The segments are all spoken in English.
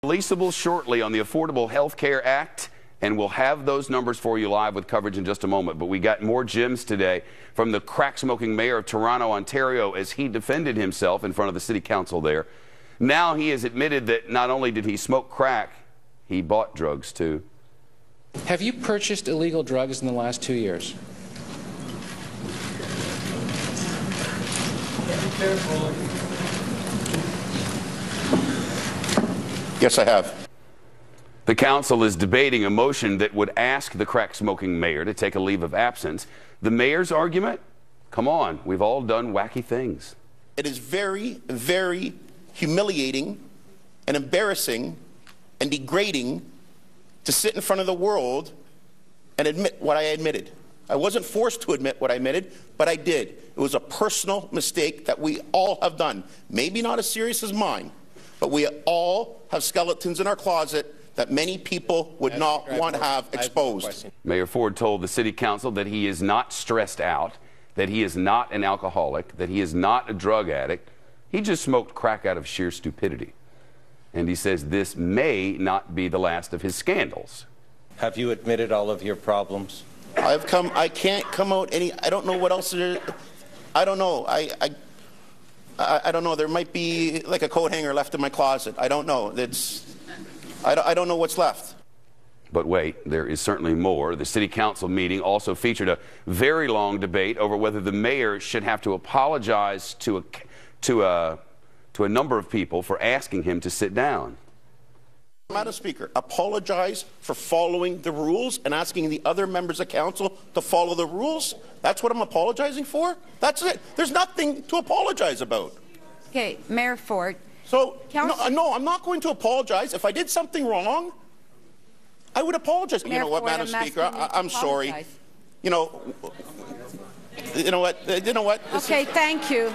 Releasable shortly on the Affordable Health Care Act, and we'll have those numbers for you live with coverage in just a moment. But we got more gems today from the crack-smoking mayor of Toronto, Ontario, as he defended himself in front of the city council there. Now he has admitted that not only did he smoke crack, he bought drugs too. Have you purchased illegal drugs in the last 2 years? Yes, I have. The council is debating a motion that would ask the crack-smoking mayor to take a leave of absence. The mayor's argument? Come on, we've all done wacky things. It is very, very humiliating and embarrassing and degrading to sit in front of the world and admit what I admitted. I wasn't forced to admit what I admitted, but I did. It was a personal mistake that we all have done. Maybe not as serious as mine, but we all have skeletons in our closet that many people would not want to have exposed. Mayor Ford told the city council that he is not stressed out, that he is not an alcoholic, that he is not a drug addict. He just smoked crack out of sheer stupidity. And he says this may not be the last of his scandals. Have you admitted all of your problems? I can't come out I don't know what else there is. I don't know. I don't know. There might be like a coat hanger left in my closet. I don't know. I don't know what's left. But wait, there is certainly more. The city council meeting also featured a very long debate over whether the mayor should have to apologize to a number of people for asking him to sit down. Madam Speaker, apologize for following the rules and asking the other members of council to follow the rules? That's what I'm apologizing for? That's it. There's nothing to apologize about. Okay, Mayor Ford. So, no, I'm not going to apologize. If I did something wrong, I would apologize. Mayor you know what, Ford, Madam Speaker, I'm sorry. You know what? Okay, thank you.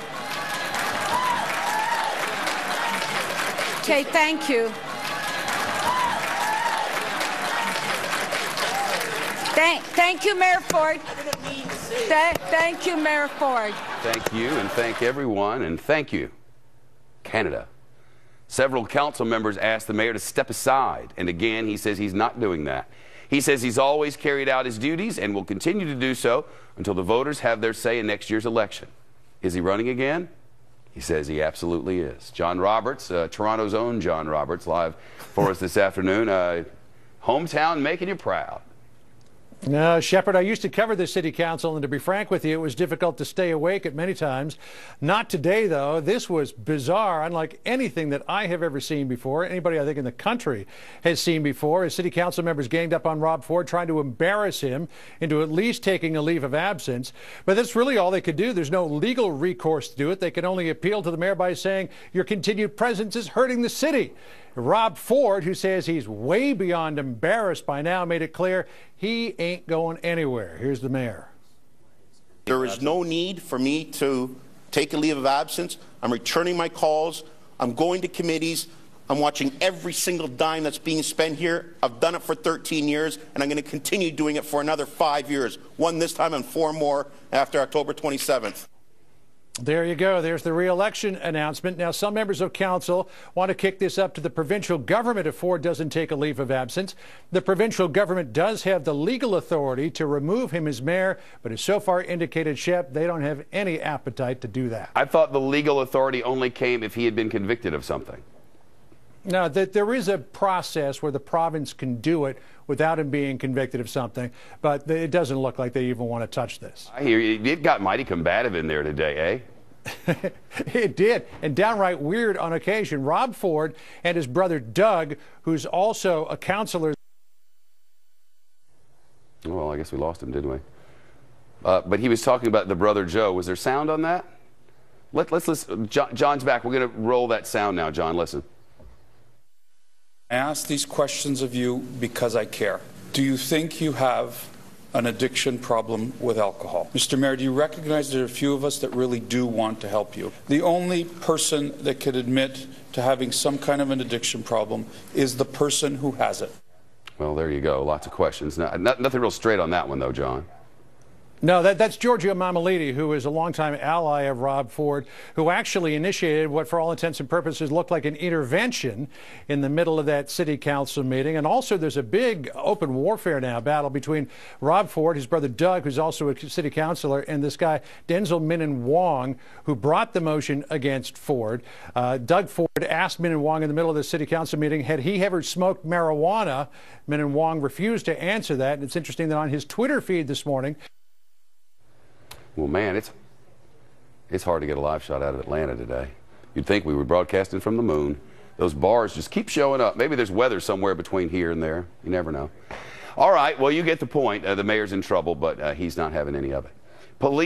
Okay, thank you. Thank you, Mayor Ford. Thank you, Mayor Ford. Thank you, and thank everyone, and thank you, Canada. Several council members asked the mayor to step aside, and again, he says he's not doing that. He says he's always carried out his duties and will continue to do so until the voters have their say in next year's election. Is he running again? He says he absolutely is. John Roberts, Toronto's own John Roberts, live for us this afternoon. Hometown making you proud. No, Shepard, I used to cover the city council, and to be frank with you, it was difficult to stay awake at many times. Not today, though. This was bizarre, unlike anything that I have ever seen before. Anybody, I think, in the country has seen before. As city council members ganged up on Rob Ford, trying to embarrass him into at least taking a leave of absence. But that's really all they could do. There's no legal recourse to do it. They can only appeal to the mayor by saying, your continued presence is hurting the city. Rob Ford, who says he's way beyond embarrassed by now, made it clear he ain't going anywhere. Here's the mayor. There is no need for me to take a leave of absence. I'm returning my calls. I'm going to committees. I'm watching every single dime that's being spent here. I've done it for 13 years, and I'm going to continue doing it for another 5 years. One this time and 4 more after October 27th. There you go. There's the re-election announcement. Now, some members of council want to kick this up to the provincial government if Ford doesn't take a leave of absence. The provincial government does have the legal authority to remove him as mayor, but has so far indicated, Shep, they don't have any appetite to do that. I thought the legal authority only came if he had been convicted of something. No, there is a process where the province can do it without him being convicted of something, but it doesn't look like they even want to touch this. I hear you. It got mighty combative in there today, eh? It did, and downright weird on occasion. Rob Ford and his brother Doug, who's also a councillor. Well, I guess we lost him, didn't we? But he was talking about the brother Joe. Was there sound on that? Let's listen. John's back. We're going to roll that sound now, John. Listen. I ask these questions of you because I care. Do you think you have an addiction problem with alcohol? Mr. Mayor, do you recognize there are a few of us that really do want to help you? The only person that could admit to having some kind of an addiction problem is the person who has it. Well, there you go. Lots of questions. Nothing real straight on that one, though, John. No, that's Giorgio Mammoliti, who is a longtime ally of Rob Ford, who actually initiated what, for all intents and purposes, looked like an intervention in the middle of that city council meeting. And also, there's a big open warfare now, battle between Rob Ford, his brother Doug, who's also a city councilor, and this guy, Denzil Minnan Wong, who brought the motion against Ford. Doug Ford asked Minnan Wong in the middle of the city council meeting, had he ever smoked marijuana? Minnan Wong refused to answer that. And it's interesting that on his Twitter feed this morning, well, man, it's hard to get a live shot out of Atlanta today. You'd think we were broadcasting from the moon. Those bars just keep showing up. Maybe there's weather somewhere between here and there. You never know. All right, well, you get the point. The mayor's in trouble, but he's not having any of it. Police